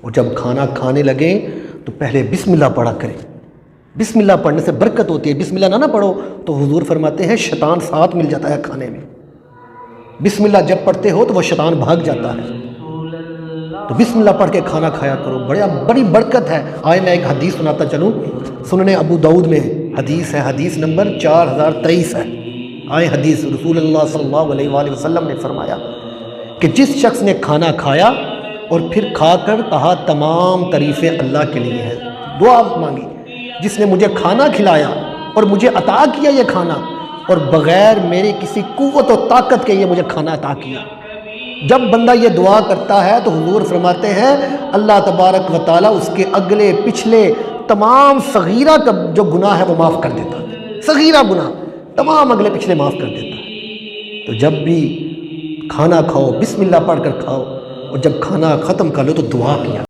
اور جب کھانا کھانے لگیں تو پہلے بسم اللہ پڑھا کریں. بسم اللہ پڑھنے سے برکت ہوتی ہے. بسم اللہ نہ پڑھو تو حضور فرماتے ہیں شیطان ساتھ مل جاتا ہے کھانے میں. بسم اللہ جب پڑھتے ہو تو وہ شیطان بھاگ جاتا ہے. تو بسم اللہ پڑھ کے کھانا کھایا کرو, بڑی برکت ہے. آئے میں ایک حدیث سناتا چلوں, سنن ابو داؤد میں حدیث ہے, حدیث نمبر 4023 ہے. آئے حدیث, رسول اللہ صلی اللہ علیہ وآلہ وسلم نے فرمایا کہ جس شخص نے کھانا کھایا اور پھر کھا کر کہا تمام تعریفیں اللہ کے لیے ہیں, دعا مانگی, جس نے مجھے کھانا کھلایا اور مجھے عطا کیا یہ کھانا, اور بغیر میرے کسی قوت و طاقت کے یہ مجھے کھانا عطا کیا. جب بندہ یہ دعا کرتا ہے تو حضور فرماتے ہیں اللہ تبارک و تعالیٰ اس کے اگلے پچھلے تمام صغیرہ کا جو گناہ ہے وہ معاف کر دیتا ہے. صغیرہ گناہ تمام اگلے پچھلے معاف کر دیتا ہے. تو جب بھی کھانا کھاؤ بسم اللہ پڑھ کر کھاؤ, اور جب کھانا ختم کر لو تو دعا کیا.